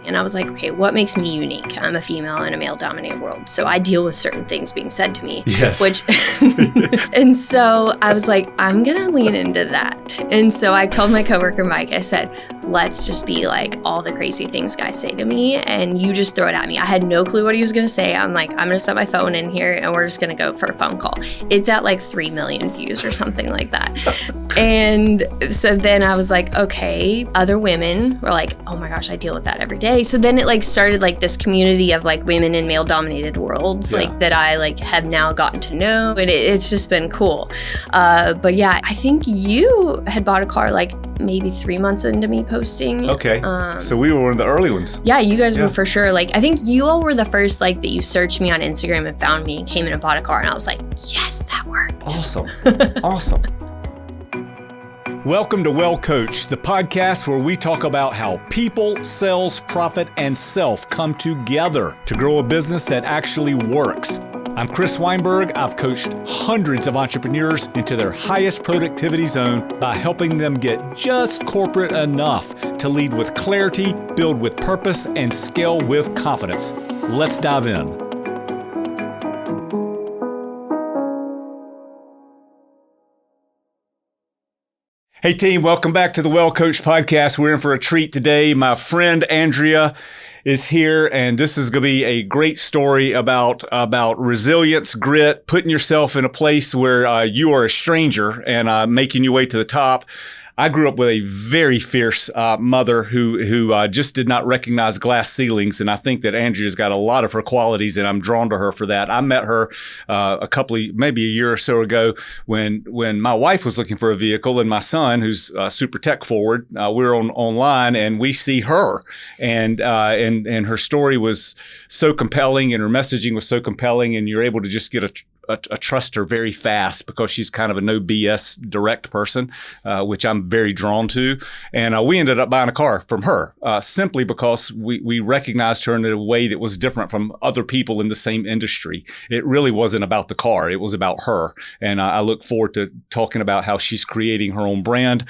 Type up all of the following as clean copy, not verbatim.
And I was like, okay, what makes me unique? I'm a female in a male-dominated world. So I deal with certain things being said to me. Yes. And so I was like, I'm going to lean into that. And so I told my coworker, Mike, I said, let's just be like all the crazy things guys say to me, and you just throw it at me. I had no clue what he was going to say. I'm like, I'm going to set my phone in here and we're just going to go for a phone call. It's at like 3 million views or something like that. And so then I was like, okay, other women were like, oh my gosh, I deal with that every day. So then it like started like this community of like women in male dominated worlds, like that I like have now gotten to know. And it's just been cool. But yeah, I think you had bought a car like maybe 3 months into me posting. Okay. So we were one of the early ones. Yeah, you guys were for sure. Like, I think you all were the first like that you searched me on Instagram and found me and came in and bought a car. And I was like, yes, that worked. Awesome. Awesome. Welcome to Well Coached, the podcast where we talk about how people, sales, profit, and self come together to grow a business that actually works. I'm Chris Weinberg. I've coached hundreds of entrepreneurs into their highest productivity zone by helping them get just corporate enough to lead with clarity, build with purpose, and scale with confidence. Let's dive in. Hey team, welcome back to the Well Coached podcast. We're in for a treat today. My friend Andrea is here, and this is going to be a great story about resilience, grit, putting yourself in a place where you are a stranger and making your way to the top. I grew up with a very fierce mother who just did not recognize glass ceilings, and I think that Andrea's got a lot of her qualities, and I'm drawn to her for that. I met her maybe a year or so ago when my wife was looking for a vehicle, and my son, who's super tech forward, we were online, and we see her, and her story was so compelling, and her messaging was so compelling, and you're able to just get a trust her very fast because she's kind of a no BS direct person, which I'm very drawn to. And we ended up buying a car from her simply because we recognized her in a way that was different from other people in the same industry. It really wasn't about the car. It was about her. And I look forward to talking about how she's creating her own brand,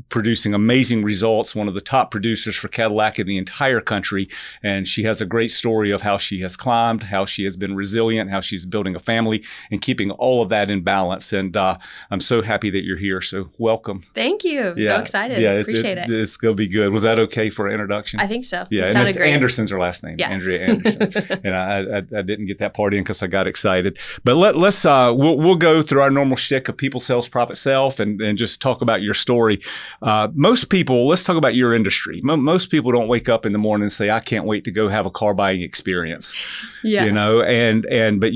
producing amazing results, one of the top producers for Cadillac in the entire country. And she has a great story of how she has climbed, how she has been resilient, how she's building a family, and keeping all of that in balance. And I'm so happy that you're here. So welcome. Thank you. I'm so excited. Yeah, Appreciate it. It's going to be good. Was that okay for an introduction? I think so. Yeah, it and sounded great. Anderson's her last name. Yeah. Andrea Anderson. And I didn't get that part in because I got excited. But let's we'll go through our normal shtick of people, sales, profit, self, and just talk about your story. Most people, let's talk about your industry. Most people don't wake up in the morning and say, I can't wait to go have a car buying experience. Yeah. You know, but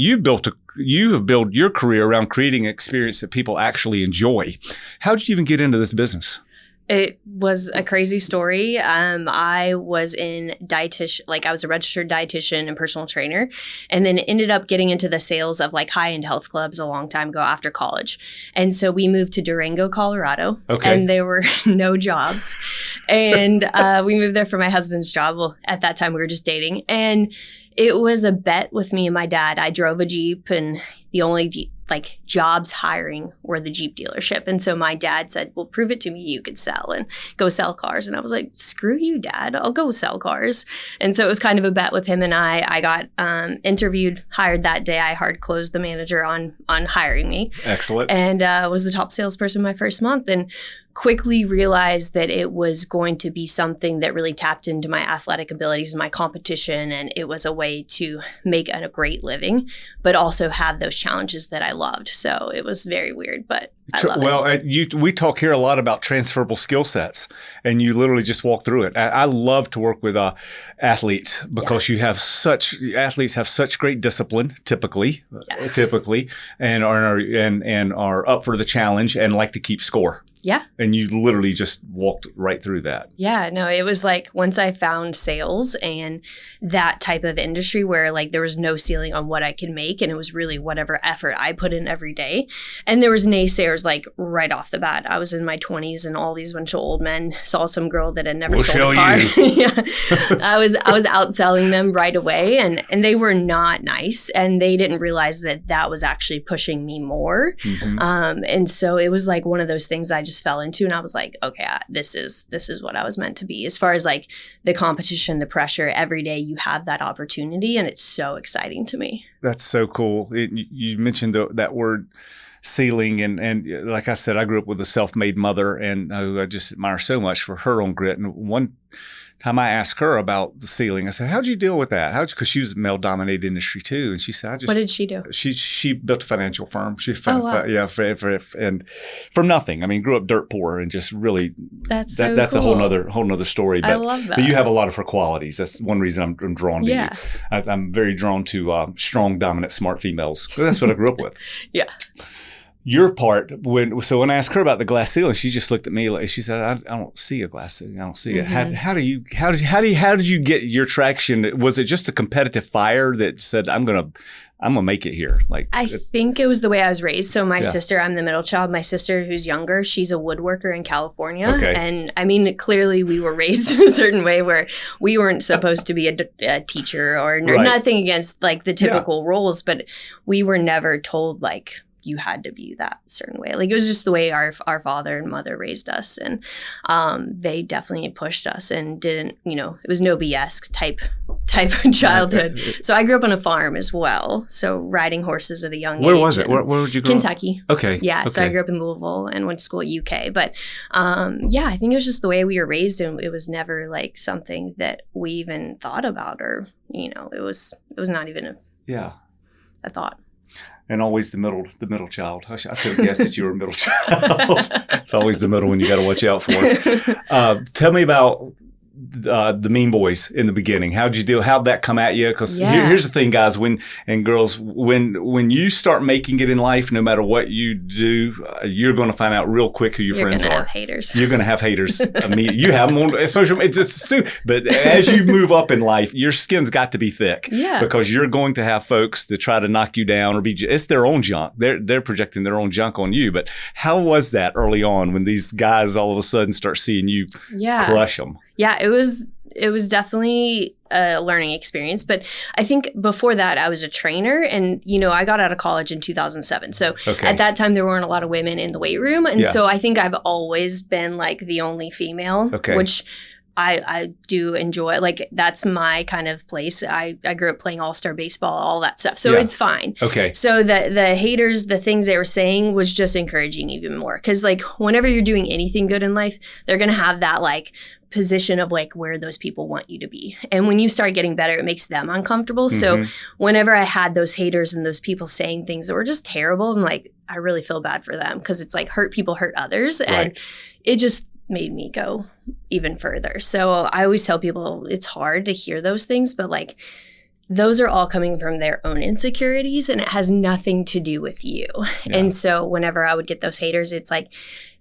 you have built your career around creating an experience that people actually enjoy. How did you even get into this business? It was a crazy story. I was in dietitian, like I was a registered dietitian and personal trainer, and then ended up getting into the sales of like high-end health clubs a long time ago after college. And so we moved to Durango, Colorado, and there were no jobs. And we moved there for my husband's job. Well, at that time we were just dating, and it was a bet with me and my dad. I drove a Jeep, and the only jobs hiring were the Jeep dealership. And so my dad said, well, prove it to me you could sell and go sell cars. And I was like, screw you, Dad, I'll go sell cars. And so it was kind of a bet with him and I got interviewed, hired that day. I hard closed the manager on hiring me. Excellent. And was the top salesperson my first month, and quickly realized that it was going to be something that really tapped into my athletic abilities and my competition. And it was a way to make a great living, but also have those challenges that I loved. So it was very weird, but I love it. We talk here a lot about transferable skill sets, and you literally just walk through it. I love to work with athletes because athletes have such great discipline, typically, and are up for the challenge and like to keep score. Yeah. And you literally just walked right through that. Yeah, no, it was like once I found sales and that type of industry where like there was no ceiling on what I could make, and it was really whatever effort I put in every day. And there was naysayers like right off the bat. I was in my 20s and all these bunch of old men saw some girl that had never sold a car. Yeah. I was outselling them right away, and they were not nice, and they didn't realize that was actually pushing me more. Mm-hmm. And so it was like one of those things I just just fell into. And I was like, okay, this is what I was meant to be. As far as like the competition, the pressure, every day you have that opportunity, and it's so exciting to me. That's so cool. You mentioned that word ceiling, and like I said, I grew up with a self-made mother, and who I just admire so much for her own grit. And one time I asked her about the ceiling, I said, "How'd you deal with that? Because she was a male-dominated industry too." And she said, "What did she do?" She built a financial firm. And from nothing. I mean, grew up dirt poor, and just really that's cool. A whole nother story. But, I love that. But you have a lot of her qualities. That's one reason I'm drawn to you. I'm very drawn to strong, dominant, smart females. That's what I grew up with. Yeah. Your part, when I asked her about the glass ceiling, she just looked at me like she said, "I don't see a glass ceiling. I don't see it." How did you get your traction? Was it just a competitive fire that said, "I'm gonna make it here"? Like, I think it was the way I was raised. So my sister, I'm the middle child. My sister, who's younger, she's a woodworker in California. Okay. And I mean, clearly we were raised in a certain way where we weren't supposed to be a teacher or nothing against like the typical roles, but we were never told like, you had to be that certain way. Like, it was just the way our father and mother raised us. And they definitely pushed us and didn't, it was no BS type of childhood. So I grew up on a farm as well. So riding horses at a young age. Where was it? Where would you grow Kentucky. up? Okay. Yeah. Okay. So I grew up in Louisville and went to school at UK. But I think it was just the way we were raised, and it was never like something that we even thought about, or, it was not even a thought. And always the middle child. I could have guessed that you were a middle child. It's always the middle one you got to watch out for. Tell me about the Mean Boys in the beginning. How'd that come at you? Because here's the thing, guys, and girls, when you start making it in life, no matter what you do, you're going to find out real quick who your friends are. You're going to have haters. You're going to have haters. You have them on social media. It's just stupid. But as you move up in life, your skin's got to be thick. Yeah. Because you're going to have folks that try to knock you down, or it's their own junk. They're projecting their own junk on you. But how was that early on when these guys all of a sudden start seeing you crush them? Yeah, it was definitely a learning experience. But I think before that, I was a trainer, and, I got out of college in 2007. So at that time, there weren't a lot of women in the weight room. And so I think I've always been like the only female, which I do enjoy. Like, that's my kind of place. I grew up playing all-star baseball, all that stuff. So it's fine. Okay. So the haters, the things they were saying was just encouraging even more. Because like, whenever you're doing anything good in life, they're going to have that like position of like where those people want you to be. And when you start getting better, it makes them uncomfortable. So whenever I had those haters and those people saying things that were just terrible, I'm like, I really feel bad for them, because it's like hurt people hurt others. And it just made me go even further. So I always tell people it's hard to hear those things, but like, those are all coming from their own insecurities, and it has nothing to do with you. Yeah. And so whenever I would get those haters, it's like,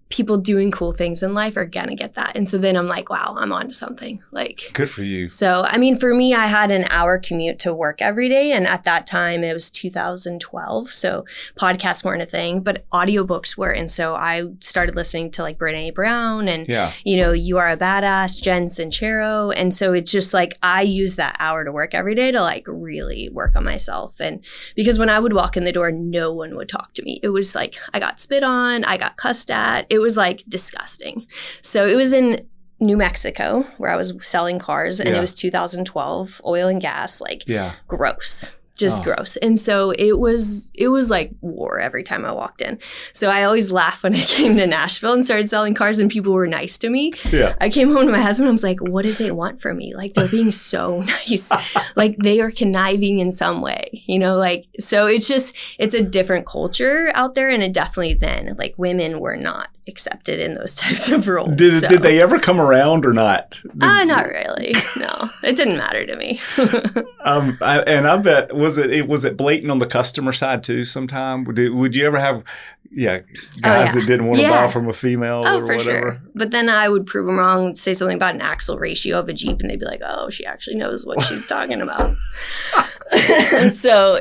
people doing cool things in life are gonna get that. And so then I'm like, wow, I'm onto something. Like, good for you. So, I mean, for me, I had an hour commute to work every day. And at that time, it was 2012. So podcasts weren't a thing, but audiobooks were. And so I started listening to like Brene Brown and, You Are a Badass, Jen Sincero. And so it's just like, I use that hour to work every day to like really work on myself. And because when I would walk in the door, no one would talk to me. It was like, I got spit on, I got cussed at. It was like disgusting. So it was in New Mexico where I was selling cars, and it was 2012, oil and gas, like gross. Just gross. And so it was like war every time I walked in. So I always laugh when I came to Nashville and started selling cars and people were nice to me. Yeah. I came home to my husband. I was like, what did they want from me? Like, they're being so nice. Like, they are conniving in some way, like, so it's a different culture out there. And it definitely then, like, women were not accepted in those types of roles. Did they ever come around or not? Not really. No, it didn't matter to me. I bet, was it blatant on the customer side too sometime? Would you ever have guys that didn't want to buy from a female or whatever? Sure. But then I would prove them wrong, say something about an axle ratio of a Jeep, and they'd be like, oh, she actually knows what she's talking about. So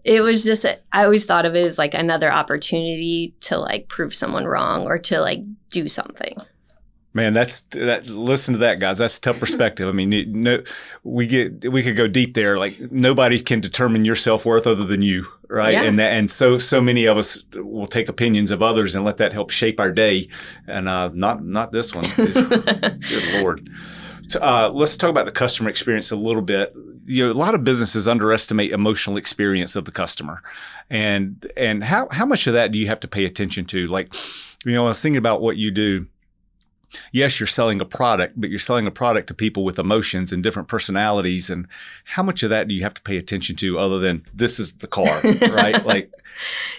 it was just, I always thought of it as like another opportunity to like prove someone wrong or to like do something. Man, listen to that, guys. That's tough perspective. I mean, we could go deep there. Like, nobody can determine your self-worth other than you, right? Yeah. And so many of us will take opinions of others and let that help shape our day, and not this one. Good Lord. So, let's talk about the customer experience a little bit. A lot of businesses underestimate emotional experience of the customer, and how much of that do you have to pay attention to? Like, I was thinking about what you do. Yes, you're selling a product, but you're selling a product to people with emotions and different personalities. And how much of that do you have to pay attention to other than this is the car, right? Like,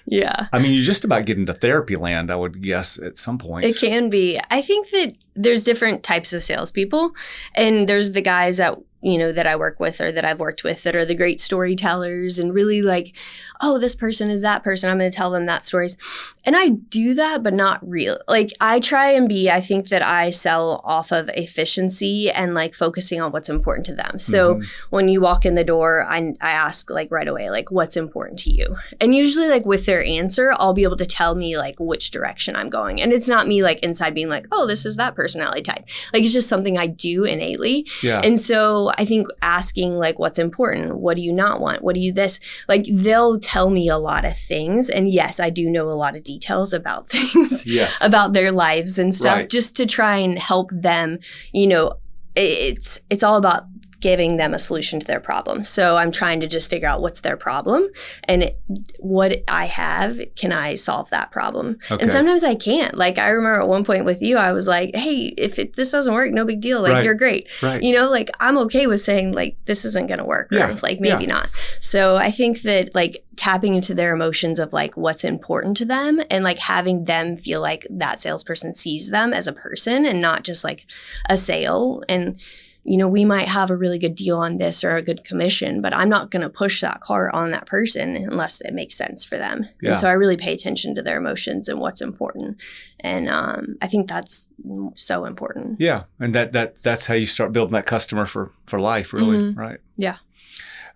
yeah. I mean, you're just about getting to therapy land, I would guess, at some point. It can be. I think that there's different types of salespeople, and there's the guys that that I work with or that I've worked with that are the great storytellers and really like, oh, this person is that person. I'm going to tell them that stories. And I do that, but not real. Like I try and I think that I sell off of efficiency and like focusing on what's important to them. So when you walk in the door, I ask like right away, like what's important to you? And usually like with their answer, I'll be able to tell me like which direction I'm going. And it's not me like inside being like, oh, this is that personality type. Like it's just something I do innately. Yeah. And so I think asking like what's important, what do you not want, what do you this, like they'll tell me a lot of things. And yes, I do know a lot of details about things, yes, about their lives and stuff, right, just to try and help them. It's all about giving them a solution to their problem. So I'm trying to just figure out what's their problem and what I have, can I solve that problem? Okay. And sometimes I can't. Like I remember at one point with you, I was like, hey, if this doesn't work, no big deal. Like right, you're great. Right. Like I'm okay with saying like, this isn't going to work. Yeah. Or like maybe not. So I think that like tapping into their emotions of like what's important to them and like having them feel like that salesperson sees them as a person and not just like a sale. And we might have a really good deal on this or a good commission, but I'm not going to push that car on that person unless it makes sense for them. Yeah. And so I really pay attention to their emotions and what's important. And I think that's so important. Yeah. And that's how you start building that customer for life, really. Right. Yeah.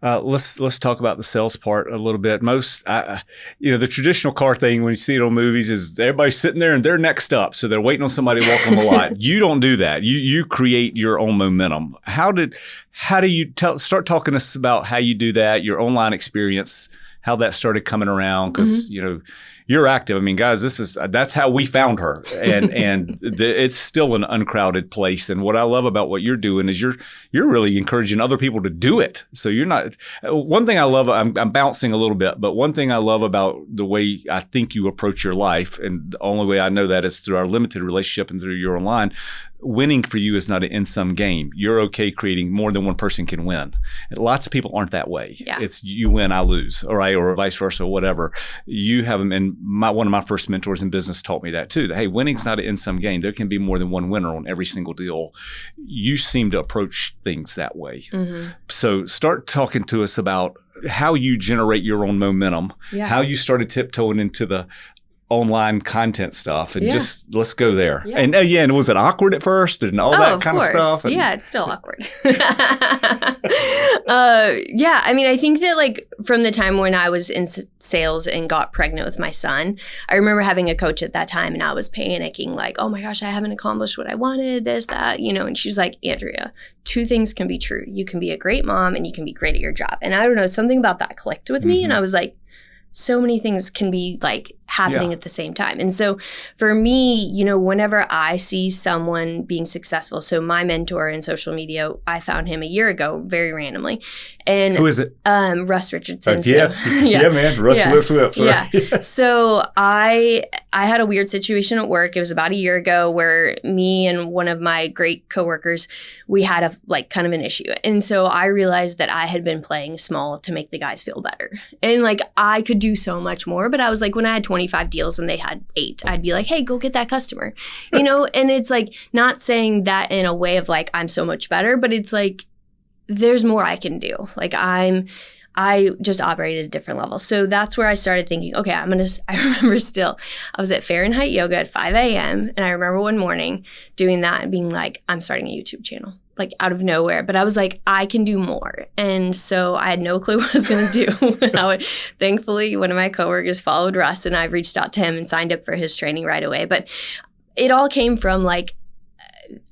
Let's talk about the sales part a little bit. The traditional car thing when you see it on movies is everybody's sitting there and they're next up, so they're waiting on somebody to walk on the lot. You don't do that. You create your own momentum. How do you start talking to us about how you do that? Your online experience, how that started coming around, because you're active. I mean, guys, that's how we found her, and it's still an uncrowded place. And what I love about what you're doing is you're really encouraging other people to do it. So you're not. One thing I love, I'm bouncing a little bit, but one thing I love about the way I think you approach your life, and the only way I know that is through our limited relationship and through your online. Winning for you is not an in-sum game. You're okay creating more than one person can win. And lots of people aren't that way. Yeah. It's you win, I lose, all right, or vice versa, whatever. You have them, and one of my first mentors in business taught me that too. That hey, winning's not an in-sum game. There can be more than one winner on every single deal. You seem to approach things that way. So start talking to us about how you generate your own momentum, how you started tiptoeing into the online content stuff, and just let's go there. Yeah. And was it awkward at first and all that kind of stuff? And yeah, it's still awkward. I mean, I think that like from the time when I was in sales and got pregnant with my son, I remember having a coach at that time and I was panicking like, oh my gosh, I haven't accomplished what I wanted, this, that, and she's like, Andrea, two things can be true. You can be a great mom and you can be great at your job. And I don't know, something about that clicked with me. And I was like, so many things can be like happening at the same time. And so for me, whenever I see someone being successful, so my mentor in social media, I found him a year ago, very randomly. And who is it? Russ Richardson. Yeah, man. Russ lives with. Yeah. So I had a weird situation at work. It was about a year ago where me and one of my great coworkers, we had kind of an issue. And so I realized that I had been playing small to make the guys feel better. And like I could do so much more, but I was like, when I had 25 deals and they had 8, I'd be like, hey, go get that customer, and it's like not saying that in a way of like, I'm so much better, but it's like, there's more I can do. Like I just operate at a different level. So that's where I started thinking, okay, I remember still, I was at Fahrenheit Yoga at 5 a.m. And I remember one morning doing that and being like, I'm starting a YouTube channel, like out of nowhere. But I was like, I can do more. And so I had no clue what I was going to do. Thankfully, one of my coworkers followed Russ and I reached out to him and signed up for his training right away. But it all came from like,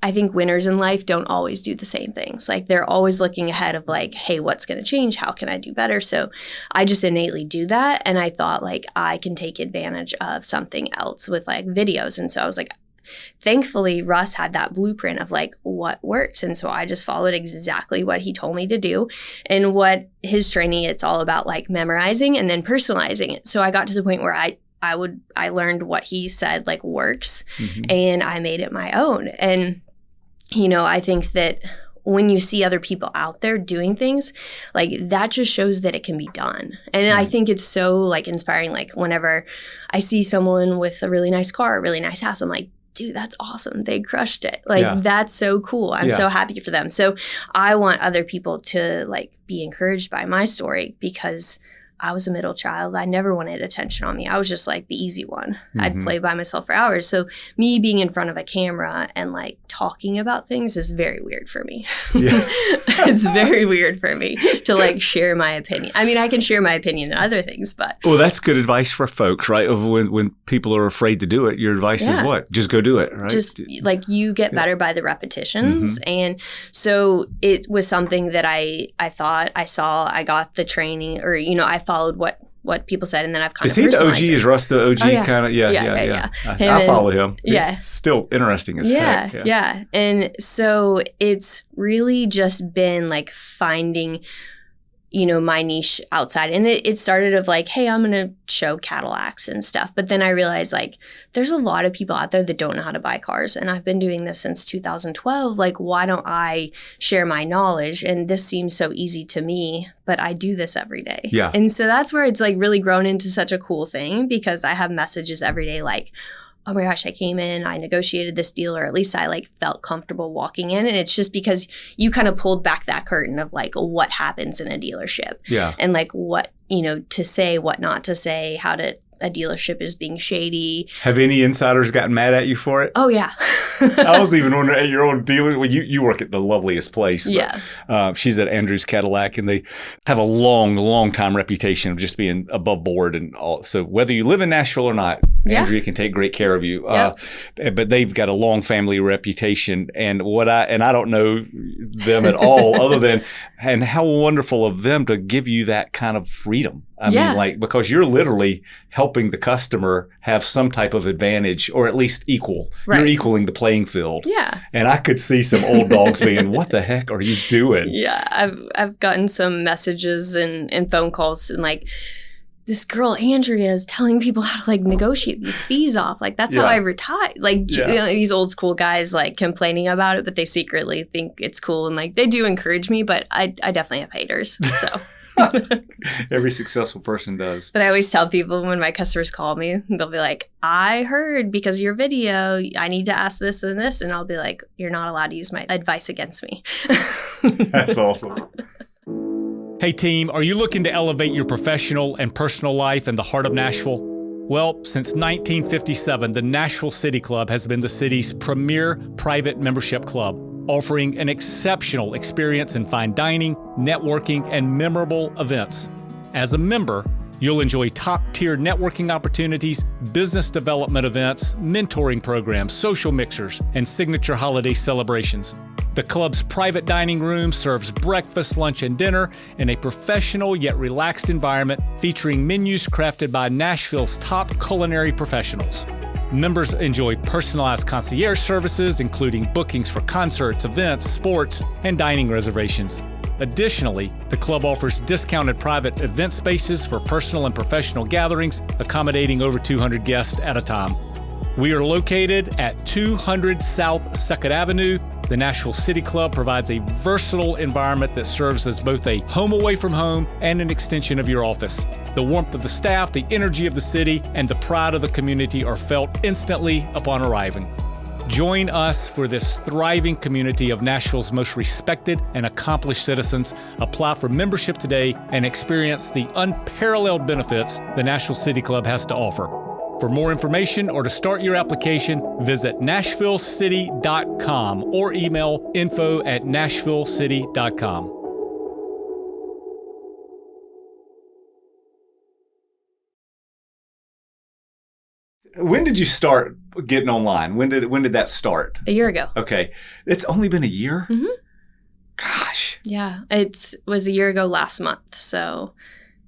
I think winners in life don't always do the same things. Like they're always looking ahead of like, hey, what's going to change? How can I do better? So I just innately do that. And I thought like I can take advantage of something else with like videos. And so I was like, thankfully, Russ had that blueprint of like what works. And so I just followed exactly what he told me to do. And what his training, it's all about like memorizing and then personalizing it. So I got to the point where I learned what he said like works, and I made it my own. And, you know, I think that when you see other people out there doing things, like that just shows that it can be done. And I think it's so like inspiring. Like whenever I see someone with a really nice car, a really nice house, I'm like, dude, that's awesome. They crushed it. Like, that's so cool. I'm so happy for them. So I want other people to like be encouraged by my story, because I was a middle child. I never wanted attention on me. I was just like the easy one. I'd play by myself for hours. So me being in front of a camera and like talking about things is very weird for me. It's very weird for me to like share my opinion. I mean, I can share my opinion in other things, but. Well, that's good advice for folks, right? When people are afraid to do it, your advice is what? Just go do it, right? Just like you get better by the repetitions. And so it was something that I thought, I saw, I got the training, or, you know, I followed what people said, and then I've kind of personalized it. Is Russ the OG kind of? Yeah. I follow him. He's still interesting as heck. Yeah. And so it's really just been like finding, you know, my niche outside. And it started of like, hey, I'm going to show Cadillacs and stuff. But then I realized like there's a lot of people out there that don't know how to buy cars. And I've been doing this since 2012. Like, why don't I share my knowledge? And this seems so easy to me, but I do this every day. Yeah. And so that's where it's like really grown into such a cool thing, because I have messages every day like, oh my gosh, I came in, I negotiated this deal, or at least I like felt comfortable walking in. And it's just because you kind of pulled back that curtain of like what happens in a dealership. Yeah. And like what, you know, to say, what not to say, how to, a dealership is being shady. Have any insiders gotten mad at you for it? Oh, yeah. I was even wondering at your own dealer. Well, you work at the loveliest place. But, yeah. She's at Andrew's Cadillac, and they have a long time reputation of just being above board and all. So whether you live in Nashville or not, Andrea can take great care of you. But they've got a long family reputation, and I don't know them at all, other than, and how wonderful of them to give you that kind of freedom. I mean, like, because you're literally helping the customer have some type of advantage, or at least equal. Right. You're equaling the playing field. Yeah. And I could see some old dogs being, what the heck are you doing? Yeah. I've gotten some messages and phone calls, and like, this girl, Andrea, is telling people how to like negotiate these fees off. Like, that's how I retire. Like, you know, these old school guys like complaining about it, but they secretly think it's cool. And like, they do encourage me, but I definitely have haters. So. Every successful person does. But I always tell people when my customers call me, they'll be like, I heard because of your video, I need to ask this and this. And I'll be like, you're not allowed to use my advice against me. That's awesome. Hey team, are you looking to elevate your professional and personal life in the heart of Nashville? Well, since 1957, the Nashville City Club has been the city's premier private membership club, offering an exceptional experience in fine dining, networking, and memorable events. As a member, you'll enjoy top-tier networking opportunities, business development events, mentoring programs, social mixers, and signature holiday celebrations. The club's private dining room serves breakfast, lunch, and dinner in a professional yet relaxed environment, featuring menus crafted by Nashville's top culinary professionals. Members enjoy personalized concierge services, including bookings for concerts, events, sports, and dining reservations. Additionally, the club offers discounted private event spaces for personal and professional gatherings, accommodating over 200 guests at a time. We are located at 200 South 2nd Avenue. The Nashville City Club provides a versatile environment that serves as both a home away from home and an extension of your office. The warmth of the staff, the energy of the city, and the pride of the community are felt instantly upon arriving. Join us for this thriving community of Nashville's most respected and accomplished citizens. Apply for membership today and experience the unparalleled benefits the Nashville City Club has to offer. For more information or to start your application, visit NashvilleCity.com or email info@NashvilleCity.com. when did you start getting online? When did that start? A year ago. Okay. It's only been a year? Mm-hmm. Gosh. Yeah. It was a year ago last month. So,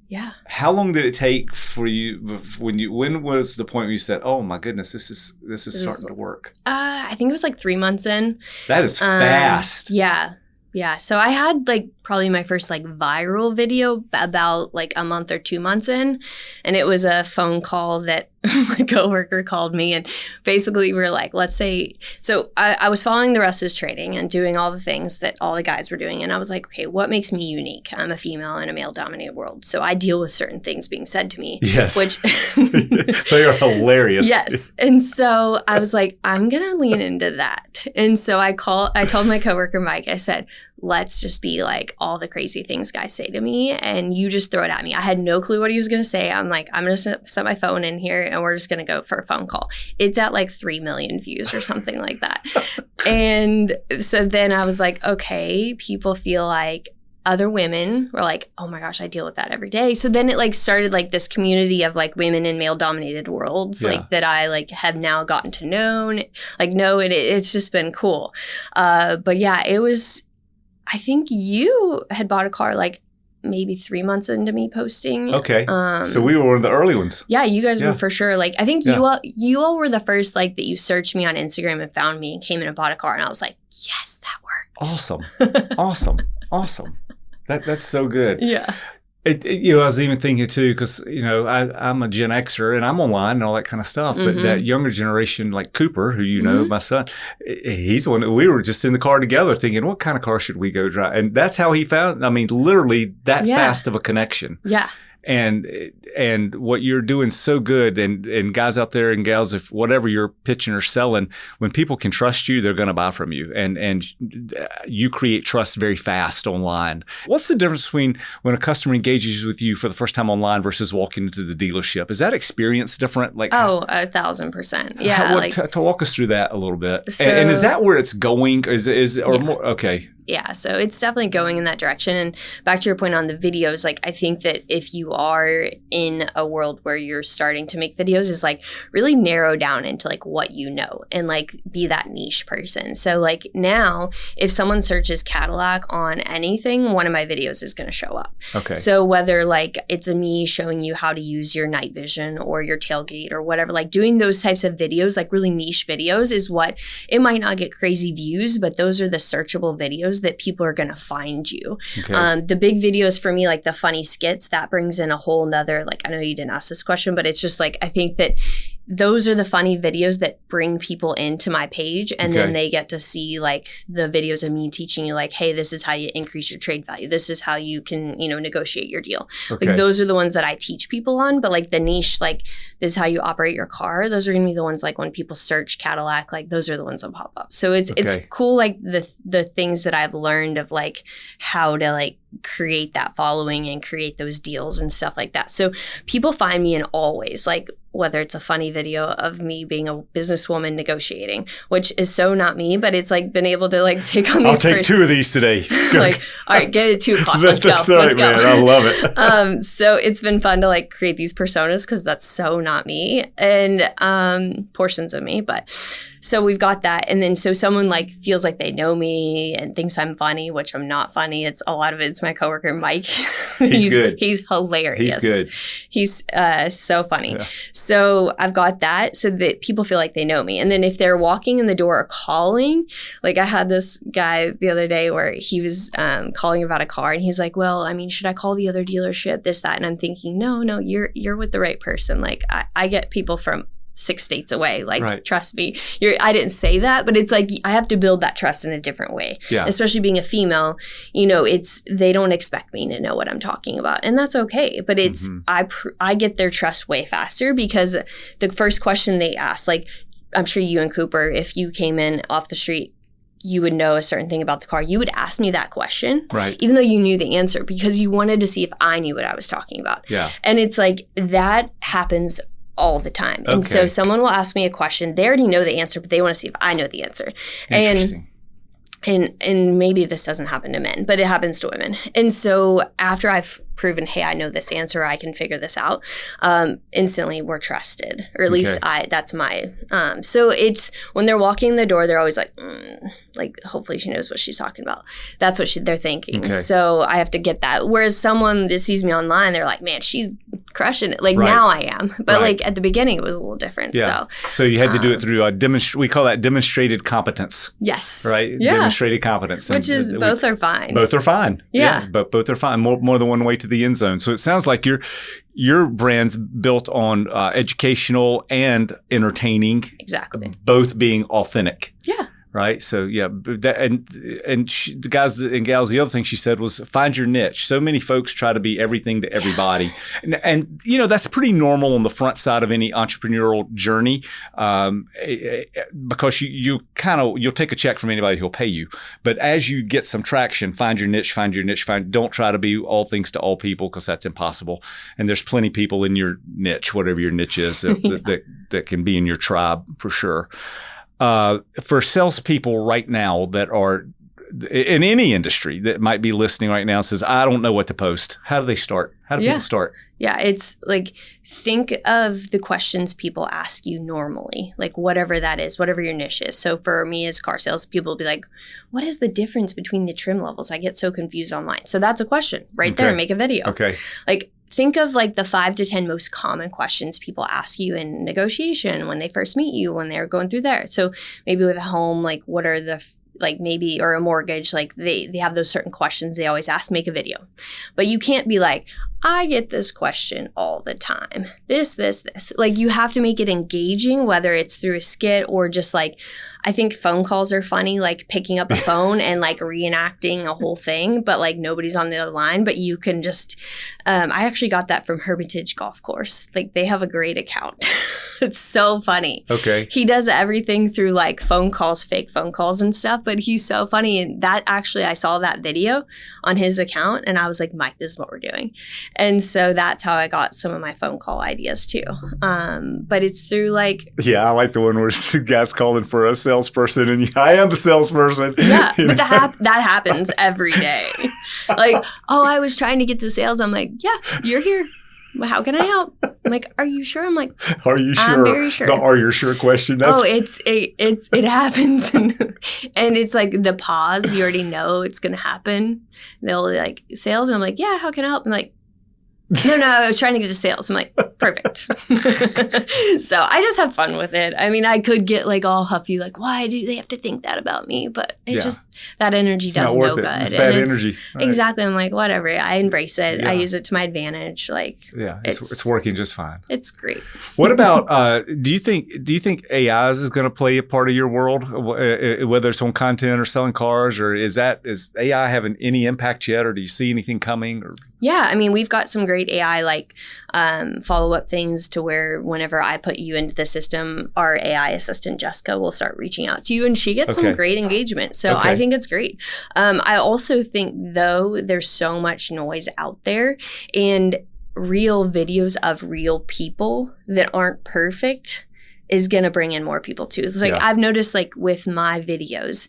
yeah. How long did it take for you when was the point where you said, "Oh my goodness, this is starting to work"? I think it was like 3 months in. That is fast. Yeah. Yeah. So I had like probably my first like viral video about like a month or 2 months in. And it was a phone call that my coworker called me, and basically we were like, let's say, so I was following the rest of his training and doing all the things that all the guys were doing. And I was like, okay, what makes me unique? I'm a female in a male dominated world. So I deal with certain things being said to me. Yes. Which they are hilarious. Yes. And so I was like, I'm going to lean into that. And so I told my coworker, Mike, I said, let's just be like all the crazy things guys say to me, and you just throw it at me. I had no clue what he was going to say. I'm like, I'm going to set my phone in here and we're just going to go for a phone call. It's at like 3 million views or something like that. And so then I was like, okay, people feel like other women were like, oh my gosh, I deal with that every day. So then it like started like this community of like women in male dominated worlds, like that I like have now gotten to know, and it's just been cool. But yeah, it was, I think you had bought a car like maybe 3 months into me posting. Okay. So we were one of the early ones. Yeah, you guys were for sure. Like, I think you all were the first, like, that you searched me on Instagram and found me and came in and bought a car. And I was like, yes, that worked. Awesome. That's so good. Yeah. I was even thinking too, because, I'm a Gen Xer and I'm online and all that kind of stuff. But that younger generation, like Cooper, who my son, he's one. We were just in the car together thinking, what kind of car should we go drive? And that's how he found, literally that fast of a connection. Yeah. And what you're doing so good, and guys out there and gals, if whatever you're pitching or selling, when people can trust you, they're going to buy from you, and you create trust very fast online. What's the difference between when a customer engages with you for the first time online versus walking into the dealership? Is that experience different? Like 1,000%. Yeah. To walk us through that a little bit. So, and is that where it's going? Or more? Okay. Yeah, so it's definitely going in that direction. And back to your point on the videos, like, I think that if you are in a world where you're starting to make videos, is like really narrow down into like what you know and like be that niche person. So like now, if someone searches Cadillac on anything, one of my videos is going to show up. Okay. So whether like it's me showing you how to use your night vision or your tailgate or whatever, like doing those types of videos, like really niche videos, is what, it might not get crazy views, but those are the searchable videos that people are going to find you. Okay. The big videos for me, like the funny skits, that brings in a whole nother, like, I know you didn't ask this question, but it's just like, I think that those are the funny videos that bring people into my page, and then they get to see like the videos of me teaching you like, hey, this is how you increase your trade value. This is how you can, negotiate your deal. Okay. Like those are the ones that I teach people on, but like the niche, like this is how you operate your car. Those are going to be the ones like when people search Cadillac, like those are the ones that pop up. So it's cool. Like the things that I've learned of like how to like create that following and create those deals and stuff like that. So people find me in all ways, like whether it's a funny video of me being a businesswoman negotiating, which is so not me, but it's like been able to like take on these. I'll take 2 of these today. Like, all right, get it at 2 o'clock. Let's go. That's right, Let's go. Man. I love it. So it's been fun to like create these personas, because that's so not me, and portions of me, but. So we've got that. And then so someone like feels like they know me and thinks I'm funny, which I'm not funny. It's a lot of it's my coworker, Mike. He's good. He's hilarious. He's good. He's so funny. Yeah. So I've got that so that people feel like they know me. And then if they're walking in the door or calling, like I had this guy the other day where he was calling about a car, and he's like, well, should I call the other dealership, this, that? And I'm thinking, no, you're with the right person. Like I get people from 6 states away. Like, trust me. I didn't say that, but it's like I have to build that trust in a different way. Yeah. Especially being a female, they don't expect me to know what I'm talking about, and that's okay. But it's I get their trust way faster, because the first question they ask, like I'm sure you and Cooper, if you came in off the street, you would know a certain thing about the car, you would ask me that question, right? Even though you knew the answer, because you wanted to see if I knew what I was talking about. Yeah. And it's like that happens all the time. Okay. And so someone will ask me a question, they already know the answer, but they want to see if I know the answer. Interesting. and maybe this doesn't happen to men, but it happens to women. And so after I've proven, hey, I know this answer, I can figure this out, instantly we're trusted, or at least that's my, so it's when they're walking in the door, they're always like, hopefully she knows what she's talking about. That's what they're thinking. Okay. So I have to get that. Whereas someone that sees me online, they're like, man, she's crushing it. Like now I am. But like at the beginning, it was a little different. Yeah. So you had to do it through we call that demonstrated competence. Yes. Right? Yeah. Demonstrated competence. Which is both are fine. Both are fine. Yeah. But both are fine. More than one way to the end zone. So it sounds like your brand's built on educational and entertaining. Exactly. Both being authentic. Yeah. Right. So yeah, the guys and gals, the other thing she said was find your niche. So many folks try to be everything to everybody, and that's pretty normal on the front side of any entrepreneurial journey, because you'll take a check from anybody who'll pay you. But as you get some traction, find your niche. Don't try to be all things to all people, because that's impossible. And there's plenty of people in your niche, whatever your niche is, that can be in your tribe for sure. For salespeople right now that are in any industry that might be listening right now and says, I don't know what to post. How do they start? How do people start? Yeah, it's like, think of the questions people ask you normally, like whatever that is, whatever your niche is. So for me as car sales, people will be like, what is the difference between the trim levels? I get so confused online. So that's a question right there. Make a video. Okay. Like, think of like the 5 to 10 most common questions people ask you in negotiation when they first meet you, when they're going through there. So maybe with a home, like what are the maybe, or a mortgage, like they have those certain questions they always ask, make a video. But you can't be like, I get this question all the time. This. Like you have to make it engaging, whether it's through a skit or just like, I think phone calls are funny, like picking up a phone and like reenacting a whole thing, but like nobody's on the other line, but you can just, I actually got that from Hermitage Golf Course. Like they have a great account. It's so funny. Okay. He does everything through like phone calls, fake phone calls and stuff, but he's so funny. And that actually, I saw that video on his account and I was like, Mike, this is what we're doing. And so that's how I got some of my phone call ideas too. But it's through like... Yeah, I like the one where the guy's calling for a salesperson and I am the salesperson. Yeah, but that happens every day. Like, oh, I was trying to get to sales. I'm like, yeah, you're here. Well, how can I help? I'm like, are you sure? I'm like, are you sure? I'm very sure. The are you sure question. It happens. And it's like the pause, you already know it's going to happen. They'll be like, sales? And I'm like, yeah, how can I help? I'm like, no, I was trying to get to sales. I'm like, perfect. So I just have fun with it. I mean, I could get like all huffy, like, why do they have to think that about me? But it's just, that energy does no good. It's bad energy. Right. Exactly. I'm like, whatever. I embrace it. Yeah. I use it to my advantage. Like, yeah, it's working just fine. It's great. What about, do you think AI is going to play a part of your world, whether it's on content or selling cars, or is AI having any impact yet, or do you see anything coming? Or? Yeah, I mean, we've got some great AI like follow-up things to where whenever I put you into the system, our AI assistant, Jessica, will start reaching out to you and she gets some great engagement. So I think it's great. I also think, though, there's so much noise out there and real videos of real people that aren't perfect is going to bring in more people too. It's like I've noticed like with my videos,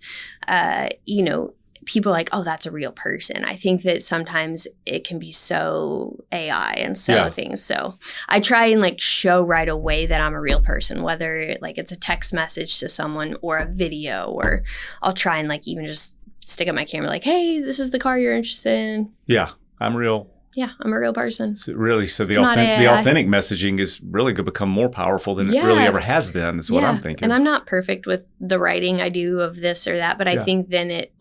people are like, oh, that's a real person. I think that sometimes it can be so AI and so things. So I try and like show right away that I'm a real person, whether like it's a text message to someone or a video, or I'll try and like even just stick up my camera like, hey, this is the car you're interested in. Yeah, I'm real. Yeah, I'm a real person. So the authentic messaging is really going to become more powerful than it really ever has been, is what I'm thinking. And I'm not perfect with the writing I do of this or that, but I think then it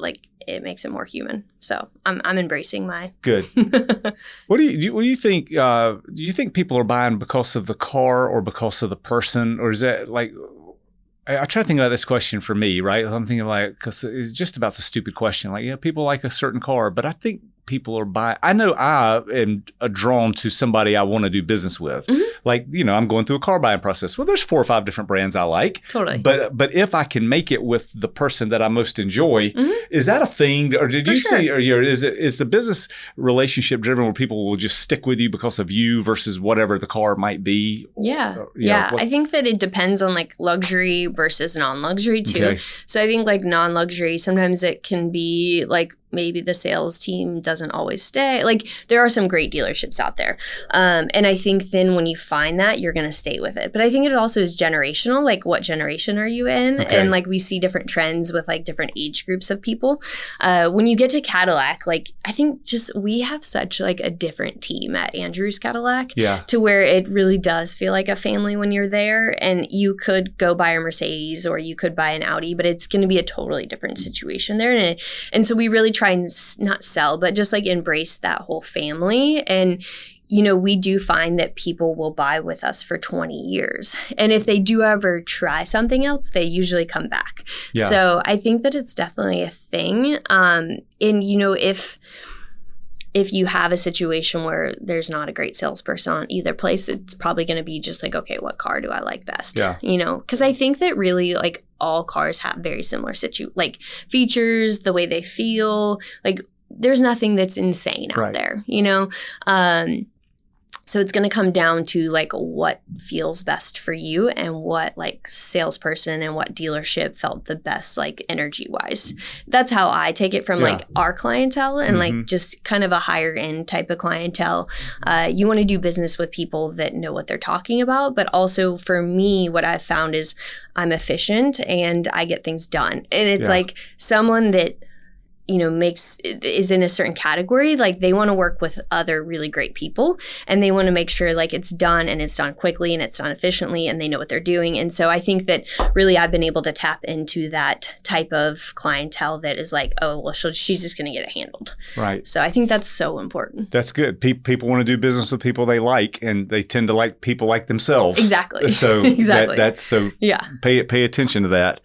makes it more human. So I'm embracing my good. What do you think? Do you think people are buying because of the car or because of the person, or is that like? I try to think about this question for me, right? I'm thinking like, because it's just about a stupid question. Like, people like a certain car, but I think people are buying. I know I am drawn to somebody I want to do business with. Mm-hmm. Like, I'm going through a car buying process. Well, there's 4 or 5 different brands I like. Totally. But if I can make it with the person that I most enjoy, is that a thing? Or did you say, or is the business relationship driven where people will just stick with you because of you versus whatever the car might be? Yeah. I think that it depends on like luxury versus non-luxury too. Okay. So I think like non-luxury, sometimes it can be like maybe the sales team doesn't always stay. Like there are some great dealerships out there. And I think then when you find that, you're going to stay with it. But I think it also is generational. Like what generation are you in? Okay. And like we see different trends with like different age groups of people. When you get to Cadillac, like I think just we have such like a different team at Andrew's Cadillac to where it really does feel like a family when you're there. And you could go buy a Mercedes or you could buy an Audi, but it's going to be a totally different situation there. And so we really try and not sell, but just like embrace that whole family. And, we do find that people will buy with us for 20 years. And if they do ever try something else, they usually come back. Yeah. So I think that it's definitely a thing. And, if you have a situation where there's not a great salesperson on either place, it's probably going to be just like, okay, what car do I like best? Yeah. Because I think that really like all cars have very similar like features, the way they feel, like there's nothing that's insane out there, So it's going to come down to like what feels best for you and what like salesperson and what dealership felt the best like energy wise. That's how I take it from like our clientele and like just kind of a higher end type of clientele. You want to do business with people that know what they're talking about. But also for me, what I've found is I'm efficient and I get things done. And it's like someone that is in a certain category, like they want to work with other really great people and they want to make sure like it's done and it's done quickly and it's done efficiently and they know what they're doing. And so I think that really I've been able to tap into that type of clientele that is like, oh, well, she's just going to get it handled. Right. So I think that's so important. That's good. People want to do business with people they like and they tend to like people like themselves. Exactly. So that's so pay attention to that.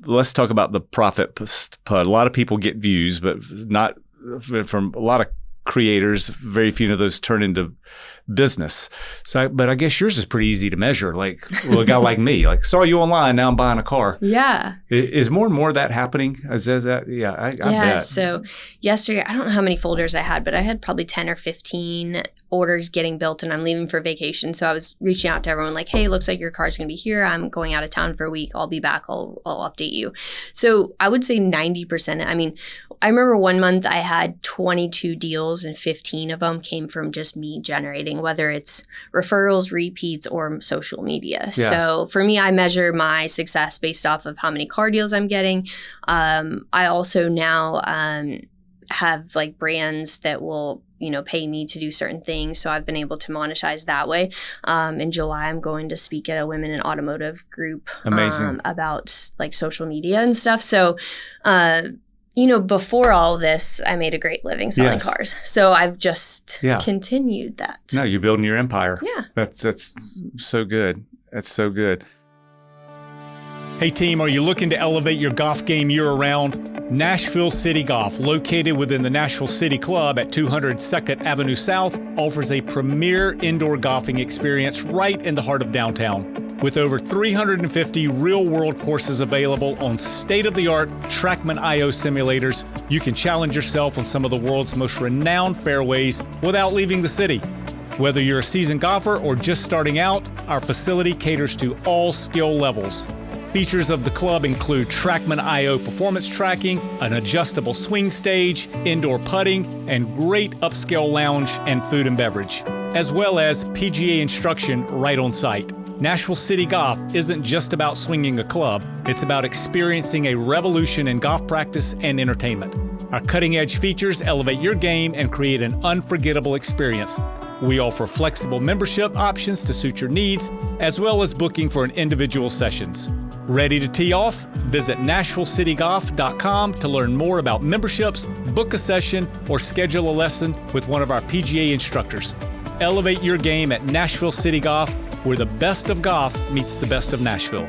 Let's talk about the profit PUD. A lot of people get views, but not from a lot of creators. Very few of those turn into business. But I guess yours is pretty easy to measure. Like, a guy like me, like saw you online, now I'm buying a car. Yeah. Is more and more of that happening? Is that? Yeah, I bet. So yesterday, I don't know how many folders I had, but I had probably 10 or 15 orders getting built and I'm leaving for vacation. So I was reaching out to everyone like, hey, looks like your car's going to be here. I'm going out of town for a week. I'll be back. I'll update you. So I would say 90%. I mean, I remember one month I had 22 deals and 15 of them came from just me generating, whether it's referrals, repeats, or social media. Yeah. So for me, I measure my success based off of how many car deals I'm getting. I also now have like brands that will pay me to do certain things. So I've been able to monetize that way. In July, I'm going to speak at a women in automotive group about like social media and stuff. So, before all this, I made a great living selling cars. So I've just continued that. No, you're building your empire. Yeah. That's so good. That's so good. Hey team, are you looking to elevate your golf game year-round? Nashville City Golf, located within the Nashville City Club at 200 2nd Avenue South, offers a premier indoor golfing experience right in the heart of downtown. With over 350 real-world courses available on state-of-the-art TrackMan.io simulators, you can challenge yourself on some of the world's most renowned fairways without leaving the city. Whether you're a seasoned golfer or just starting out, our facility caters to all skill levels. Features of the club include TrackMan.io performance tracking, an adjustable swing stage, indoor putting, and great upscale lounge and food and beverage, as well as PGA instruction right on site. Nashville City Golf isn't just about swinging a club, it's about experiencing a revolution in golf practice and entertainment. Our cutting-edge features elevate your game and create an unforgettable experience. We offer flexible membership options to suit your needs, as well as booking for individual sessions. Ready to tee off? Visit NashvilleCityGolf.com to learn more about memberships, book a session, or schedule a lesson with one of our PGA instructors. Elevate your game at Nashville City Golf, where the best of golf meets the best of Nashville.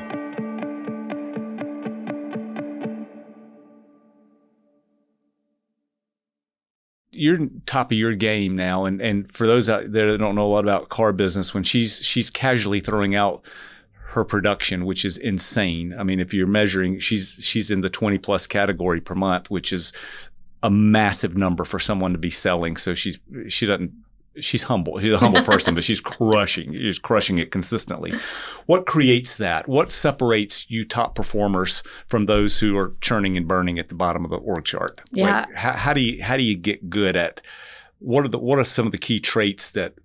top of your game now. And for those out there that don't know a lot about car business, when she's casually throwing out her production, which is insane. I mean, if you're measuring, she's in the 20 plus category per month, which is a massive number for someone to be selling. So she's humble. She's a humble person, but she's crushing it consistently. What creates that? What separates you top performers from those who are churning and burning at the bottom of the org chart? Yeah. Like, how do you get good at, what are some of the key traits that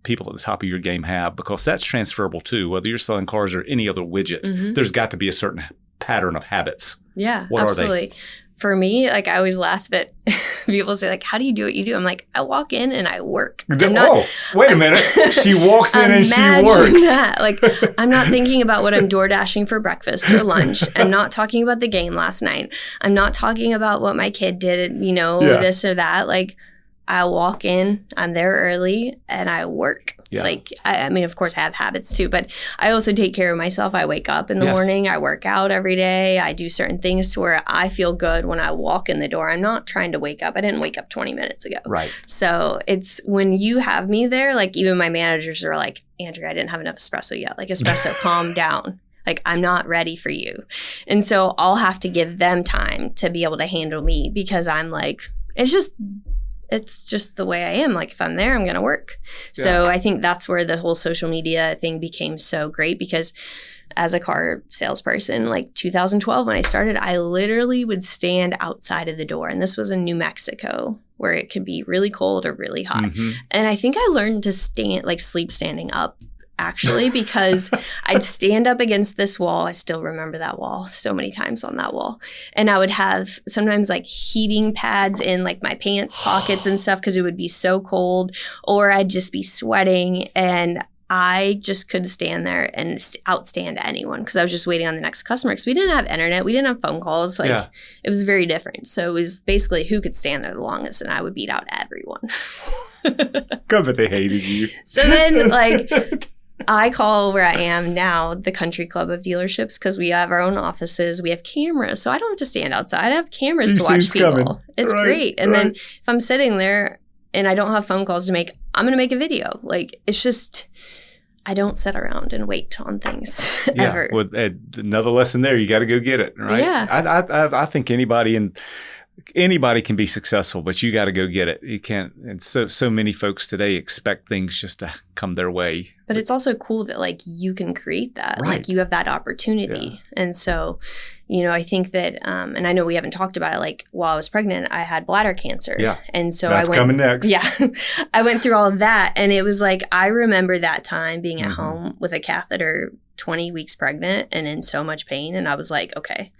people at the top of your game have? Because that's transferable too. Whether you're selling cars or any other widget, there's got to be a certain pattern of habits. Yeah, what absolutely. are they? For me, like, I always laugh that people say, like, how do you do what you do? I'm like, I walk in and I work. Wait a minute. She walks in and she works. That. Like, I'm not thinking about what I'm door dashing for breakfast or lunch. I'm not talking about the game last night. I'm not talking about what my kid did, this or that. Like, I walk in, I'm there early, and I work. Yeah. Like, I mean, of course, I have habits too, but I also take care of myself. I wake up in the morning. I work out every day. I do certain things to where I feel good when I walk in the door. I'm not trying to wake up. I didn't wake up 20 minutes ago. Right. So it's when you have me there, like, even my managers are like, Andrea, I didn't have enough espresso yet. Like, espresso, calm down. Like, I'm not ready for you. And so I'll have to give them time to be able to handle me, because I'm like, it's just the way I am. Like, if I'm there, I'm going to work. Yeah. So I think that's where the whole social media thing became so great, because as a car salesperson, like 2012, when I started, I literally would stand outside of the door. And this was in New Mexico, where it could be really cold or really hot. And I think I learned to sleep standing up, actually, because I'd stand up against this wall. I still remember that wall, so many times on that wall. And I would have sometimes like heating pads in like my pants pockets and stuff, because it would be so cold, or I'd just be sweating, and I just could stand there and outstand anyone, because I was just waiting on the next customer, because we didn't have internet. We didn't have phone calls. It was very different. So it was basically who could stand there the longest, and I would beat out everyone. Good, but they hated you. So then, like, I call where I am now the country club of dealerships, because we have our own offices. We have cameras. So I don't have to stand outside. I have cameras to watch people. Coming. It's great. And then if I'm sitting there and I don't have phone calls to make, I'm going to make a video. Like, it's just, I don't sit around and wait on things ever. Well, another lesson there. You got to go get it, right? Yeah. I think anybody can be successful, but you got to go get it. You can't. And so many folks today expect things just to come their way. But it's also cool that, like, you can create that. Right. Like, you have that opportunity. Yeah. And so, I think that, and I know we haven't talked about it, like, while I was pregnant, I had bladder cancer. Yeah. And so that's coming next. Yeah. I went through all of that. And it was like, I remember that time being at home with a catheter, 20 weeks pregnant, and in so much pain. And I was like, okay,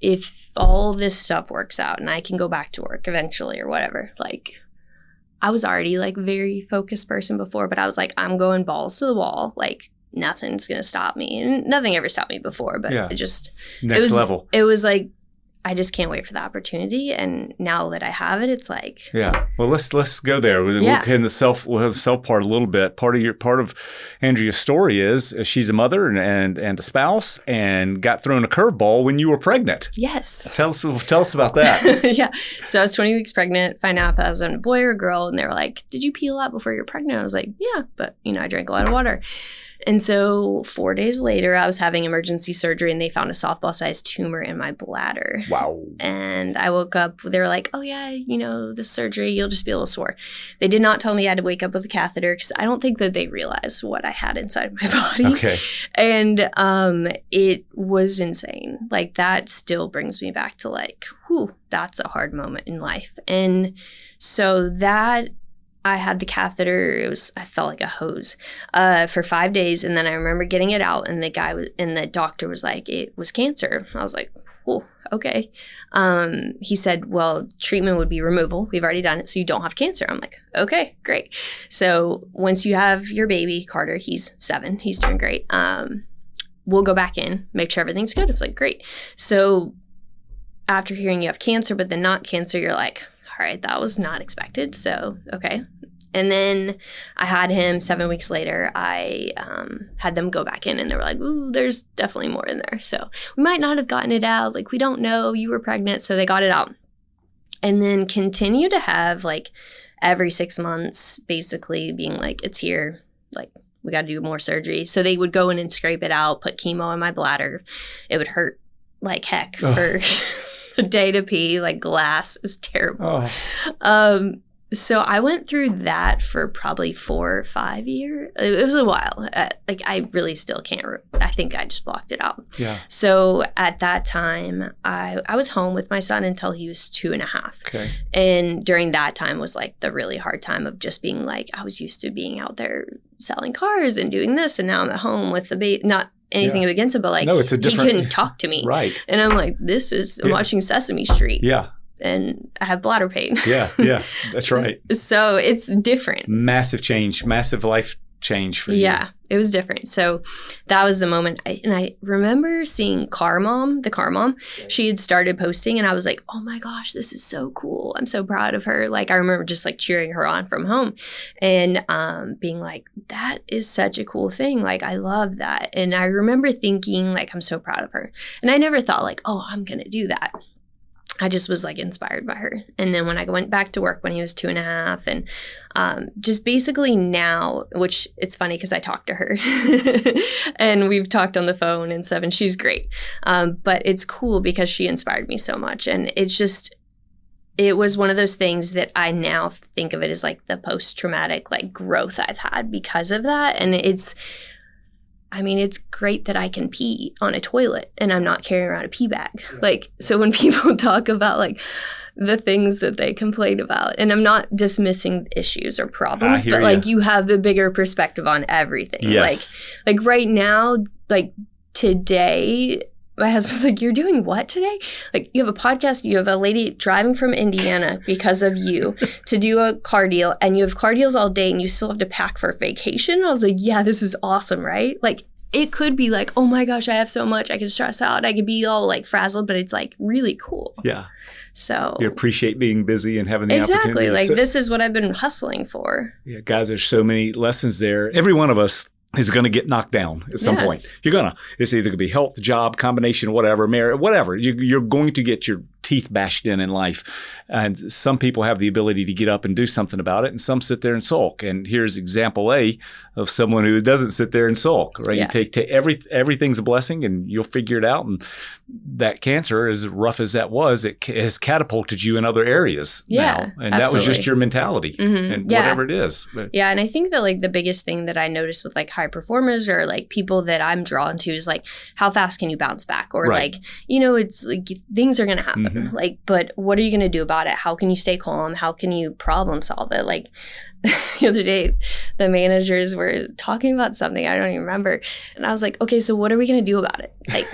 if all this stuff works out and I can go back to work eventually or whatever, like, I was already like very focused person before, but I was like, I'm going balls to the wall. Like, nothing's going to stop me. And nothing ever stopped me before, but it just, next level. It was like, I just can't wait for the opportunity. And now that I have it, it's like, Well, let's go there. We'll get in the self part a little bit. Part of Andrea's story is she's a mother and a spouse, and got thrown a curveball when you were pregnant. Yes. Tell us about that. Yeah. So I was 20 weeks pregnant, find out if I was a boy or a girl, and they were like, "Did you pee a lot before you were pregnant?" I was like, "Yeah, but I drank a lot of water." And so 4 days later, I was having emergency surgery, and they found a softball-sized tumor in my bladder. Wow. And I woke up, they were like, "Oh yeah, the surgery, you'll just be a little sore." They did not tell me I had to wake up with a catheter, because I don't think that they realized what I had inside my body. Okay. And it was insane. Like, that still brings me back to like, whew, that's a hard moment in life. And so that, I had the catheter. I felt like a hose for 5 days. And then I remember getting it out, and the doctor was like, it was cancer. I was like, oh, okay. He said, well, treatment would be removal. We've already done it, so you don't have cancer. I'm like, okay, great. So once you have your baby, Carter, he's 7, he's doing great. We'll go back in, make sure everything's good. I was like, great. So after hearing you have cancer, but then not cancer, you're like, all right, that was not expected. So, okay. And then I had him 7 weeks later. I had them go back in, and they were like, ooh, there's definitely more in there. So we might not have gotten it out. Like, we don't know. You were pregnant. So they got it out. And then continue to have like every 6 months basically being like, it's here, like we got to do more surgery. So they would go in and scrape it out, put chemo in my bladder. It would hurt like heck for a day to pee, like glass. It was terrible. So I went through that for probably 4 or 5 years. It was a while. Like I really still can't. I think I just blocked it out. Yeah. So at that time, I was home with my son until he was 2.5. Okay. And during that time was like the really hard time of just being like, I was used to being out there selling cars and doing this, and now I'm at home with the baby. Not anything against him, but like no, it's a different, he couldn't talk to me. Right. And I'm like, I'm watching Sesame Street. Yeah. And I have bladder pain. Yeah, that's right. So it's different. Massive change, massive life change for you. Yeah, it was different. So that was the moment. I remember seeing the car mom. She had started posting and I was like, oh my gosh, this is so cool. I'm so proud of her. Like I remember just like cheering her on from home and being like, that is such a cool thing. Like I love that. And I remember thinking like, I'm so proud of her. And I never thought like, oh, I'm going to do that. I just was like inspired by her. And then when I went back to work when he was 2.5 and just basically now, which it's funny because I talked to her and we've talked on the phone and stuff and she's great. But it's cool because she inspired me so much. And it was one of those things that I now think of it as like the post-traumatic like growth I've had because of that. And it's great that I can pee on a toilet and I'm not carrying around a pee bag. Like, so when people talk about like the things that they complain about, and I'm not dismissing issues or problems, but like you have the bigger perspective on everything. Yes. Like right now, like today, my husband's like, you're doing what today? Like you have a podcast, you have a lady driving from Indiana because of you to do a car deal and you have car deals all day and you still have to pack for vacation. I was like, yeah, this is awesome, right? Like it could be like, oh my gosh, I have so much. I could stress out. I could be all like frazzled, but it's like really cool. Yeah. So you appreciate being busy and having the opportunity. Exactly. Like this is what I've been hustling for. Yeah, guys, there's so many lessons there. Every one of us is going to get knocked down at some point. It's either going to be health, job, combination, whatever, marriage, whatever. You're going to get your teeth bashed in life. And some people have the ability to get up and do something about it, and some sit there and sulk. And here's example A of someone who doesn't sit there and sulk, right? Yeah. You take everything's a blessing and you'll figure it out. And that cancer, as rough as that was, it has catapulted you in other areas now. And that was just your mentality and whatever it is. But, yeah. And I think that like the biggest thing that I noticed with like high performers or like people that I'm drawn to is like, how fast can you bounce back? Or like, it's like things are going to happen. Like, but what are you going to do about it? How can you stay calm? How can you problem solve it? Like the other day, the managers were talking about something. I don't even remember. And I was like, okay, so what are we going to do about it? Like,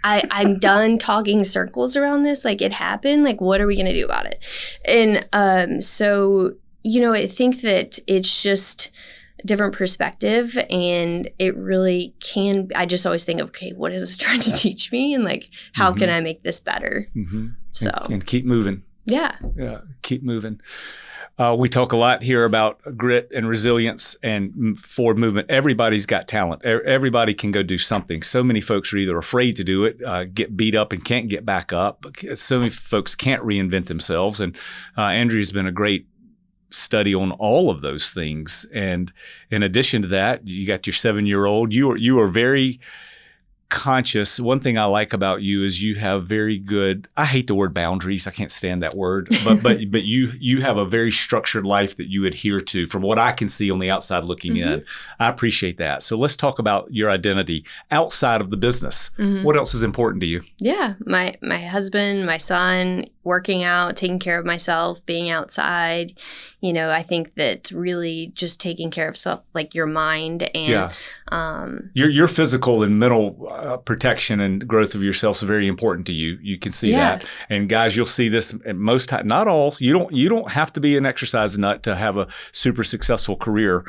I'm done talking circles around this. Like it happened. Like, what are we going to do about it? And so, I think that it's just different perspective and it really can. I just always think of, okay, what is this trying to teach me? And like, how can I make this better? So and keep moving. Yeah, keep moving. We talk a lot here about grit and resilience and forward movement. Everybody's got talent. Everybody can go do something. So many folks are either afraid to do it, get beat up and can't get back up. So many folks can't reinvent themselves. And Andrea's been a great study on all of those things. And in addition to that, you got your 7-year-old. You are very conscious. One thing I like about you is you have very good, I hate the word boundaries. I can't stand that word, but you have a very structured life that you adhere to from what I can see on the outside looking in. I appreciate that. So let's talk about your identity outside of the business. What else is important to you? Yeah. My husband, my son, working out, taking care of myself, being outside. I think that really just taking care of self, like your mind and your physical and mental protection and growth of yourself is very important to you. You can see that. And guys, you'll see this at most time, not all. You don't have to be an exercise nut to have a super successful career,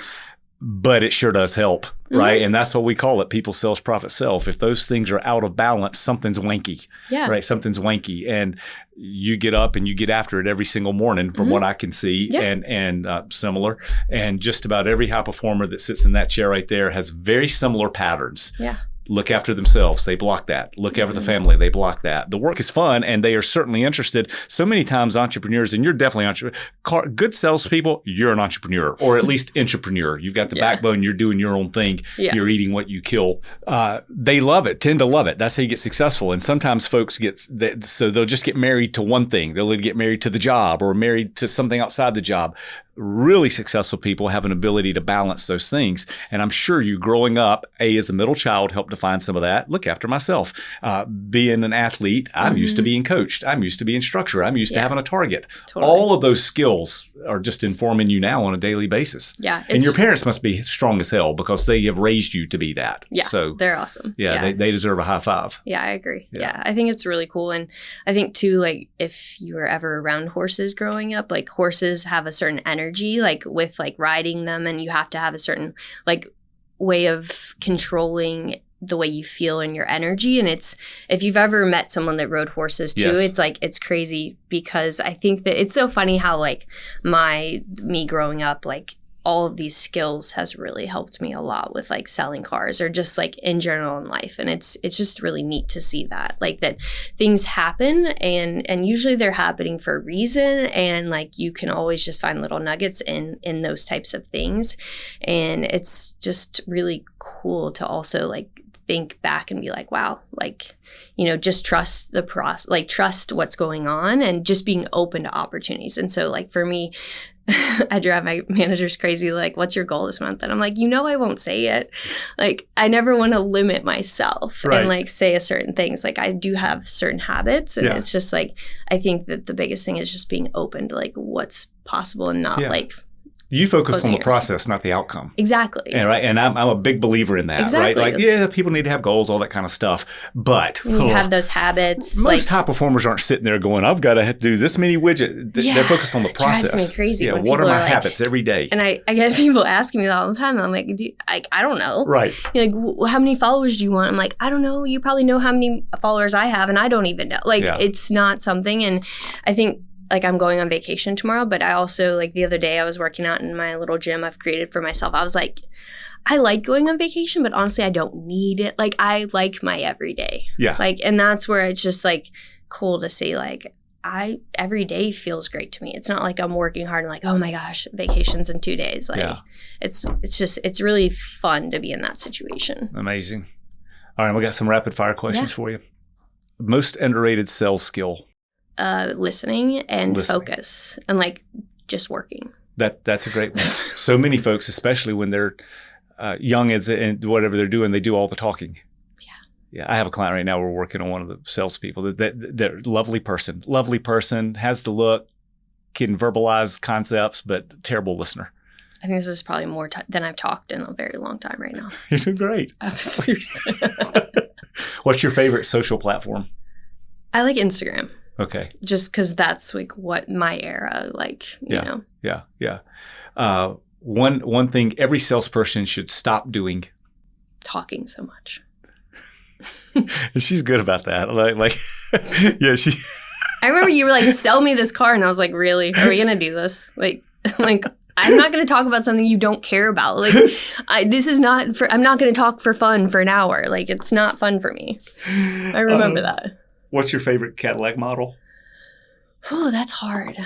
but it sure does help, right? And that's what we call it, people, self, profit, self. If those things are out of balance, something's wanky, right? Something's wanky. And you get up and you get after it every single morning from what I can see and similar. And just about every high performer that sits in that chair right there has very similar patterns. look after themselves. They block that. Look after the family. They block that. The work is fun, and they are certainly interested. So many times entrepreneurs, and you're definitely good salespeople, you're an entrepreneur, or at least entrepreneur. You've got the backbone. You're doing your own thing. Yeah. You're eating what you kill. They love it, tend to love it. That's how you get successful. And sometimes folks so they'll just get married to one thing. They'll get married to the job or married to something outside the job. Really successful people have an ability to balance those things. And I'm sure you growing up, as a middle child, helped define some of that. Look after myself. Being an athlete, I'm used to being coached. I'm used to being structured. I'm used to having a target. Totally. All of those skills are just informing you now on a daily basis. Yeah. And your parents must be strong as hell because they have raised you to be that. Yeah. So they're awesome. Yeah. They deserve a high five. Yeah, I agree. Yeah. I think it's really cool. And I think too, like if you were ever around horses growing up, like horses have a certain energy, like with like riding them, and you have to have a certain like way of controlling the way you feel in your energy. And it's, if you've ever met someone that rode horses too, it's like, it's crazy because I think that it's so funny how like me growing up, like all of these skills has really helped me a lot with like selling cars or just like in general in life. And it's just really neat to see that, like that things happen and usually they're happening for a reason. And like you can always just find little nuggets in those types of things. And it's just really cool to also like think back and be like, wow, like, you know, just trust the process, like trust what's going on and just being open to opportunities. And so like for me, I drive my managers crazy, like, what's your goal this month? And I'm like, you know, I won't say it. Like, I never want to limit myself and like say a certain things. Like I do have certain habits and it's just like, I think that the biggest thing is just being open to like what's possible and not like, you focus on the process, not the outcome. Exactly. And, right? And I'm a big believer in that, exactly. Right? Like, yeah, people need to have goals, all that kind of stuff. But when you have those habits. Most high performers aren't sitting there going, I've got to do this many widgets. They're focused on the process. Drives me crazy. Yeah, what are my habits every day? And I get people asking me that all the time. I'm like, I don't know. Right. You're like, how many followers do you want? I'm like, I don't know. You probably know how many followers I have, and I don't even know. Like, it's not something. And I think, like I'm going on vacation tomorrow, but I also like the other day I was working out in my little gym I've created for myself. I was like, I like going on vacation, but honestly, I don't need it. Like I like my everyday. Yeah. Like, and that's where it's just like cool to see like every day feels great to me. It's not like I'm working hard and like, oh my gosh, vacation's in 2 days. Like it's really fun to be in that situation. Amazing. All right. We got some rapid fire questions for you. Most underrated sales skill. Listening and focus and like just working. That's a great one. So many folks, especially when they're young and whatever they're doing, they do all the talking. Yeah. I have a client right now. We're working on one of the salespeople. They're lovely person, has the look, can verbalize concepts, but terrible listener. I think this is probably more than I've talked in a very long time right now. You're doing great. Absolutely. What's your favorite social platform? I like Instagram. Okay. Just because that's like what my era, like, you know. Yeah. One thing every salesperson should stop doing. Talking so much. She's good about that. Like she. I remember you were like, sell me this car. And I was like, really? Are we going to do this? Like, I'm not going to talk about something you don't care about. Like, I'm not going to talk for fun for an hour. Like, it's not fun for me. I remember that. What's your favorite Cadillac model? Oh, that's hard.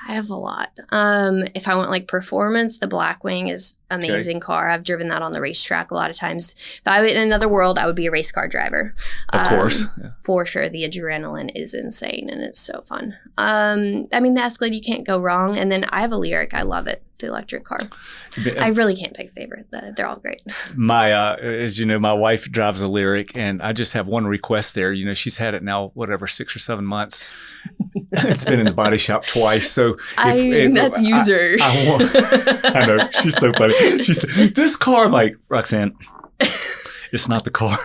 I have a lot. If I want like performance, the Blackwing is amazing car. I've driven that on the racetrack a lot of times. If I were in another world, I would be a race car driver. Of course. For sure. The adrenaline is insane and it's so fun. I mean, the Escalade, you can't go wrong. And then I have a Lyric. I love it. The electric car. I really can't pick a favorite. They're all great. As you know, my wife drives a Lyric, and I just have one request there. You know, she's had it now, 6 or 7 months. It's been in the body shop twice. So that's user. I know. She's so funny. She said, this car, I'm like, Roxanne, it's not the car.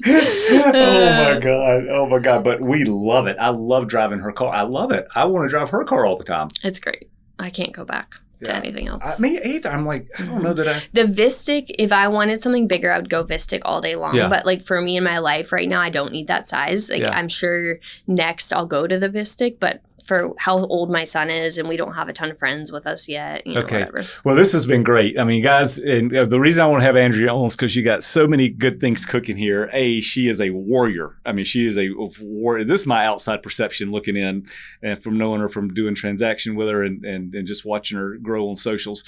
Oh my God. But we love it. I love driving her car. I love it. I want to drive her car all the time. It's great. I can't go back to anything else. Me either. I'm like, I don't know that The Vistic, if I wanted something bigger, I would go Vistic all day long. Yeah. But like for me in my life right now, I don't need that size. Like I'm sure next I'll go to the Vistic, but for how old my son is, and we don't have a ton of friends with us yet. Okay. Whatever. Well, this has been great. I mean, guys, and the reason I want to have Andrea on is because you got so many good things cooking here. She is a warrior. I mean, she is a warrior. This is my outside perception looking in, and from knowing her, from doing transaction with her, and just watching her grow on socials.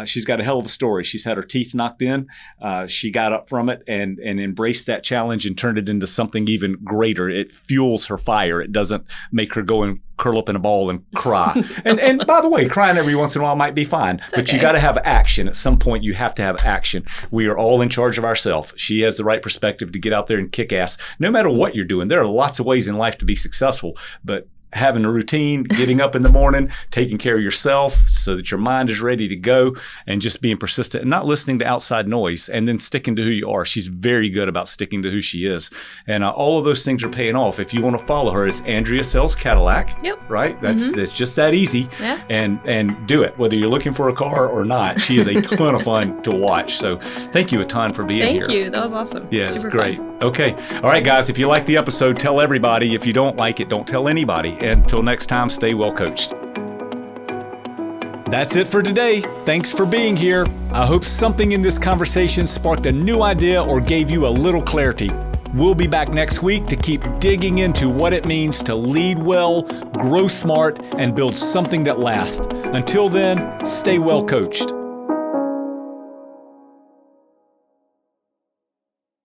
She's got a hell of a story. She's had her teeth knocked in. She got up from it and embraced that challenge and turned it into something even greater. It fuels her fire. It doesn't make her go and curl up in a ball and cry. and by the way, crying every once in a while might be fine, but you got to have action. At some point, you have to have action. We are all in charge of ourselves. She has the right perspective to get out there and kick ass. No matter what you're doing, there are lots of ways in life to be successful, but having a routine, getting up in the morning, taking care of yourself so that your mind is ready to go, and just being persistent and not listening to outside noise, and then sticking to who you are. She's very good about sticking to who she is. And all of those things are paying off. If you want to follow her, it's Andrea Sells Cadillac. Yep. Right? That's just that easy. Yeah. And do it, whether you're looking for a car or not. She is a ton of fun to watch. So thank you a ton for being here. Thank you. That was awesome. Yeah, it's Super great. fun. Okay. All right, guys, if you like the episode, tell everybody. If you don't like it, don't tell anybody. Until next time, stay well coached. That's it for today. Thanks for being here. I hope something in this conversation sparked a new idea or gave you a little clarity. We'll be back next week to keep digging into what it means to lead well, grow smart, and build something that lasts. Until then, stay well coached.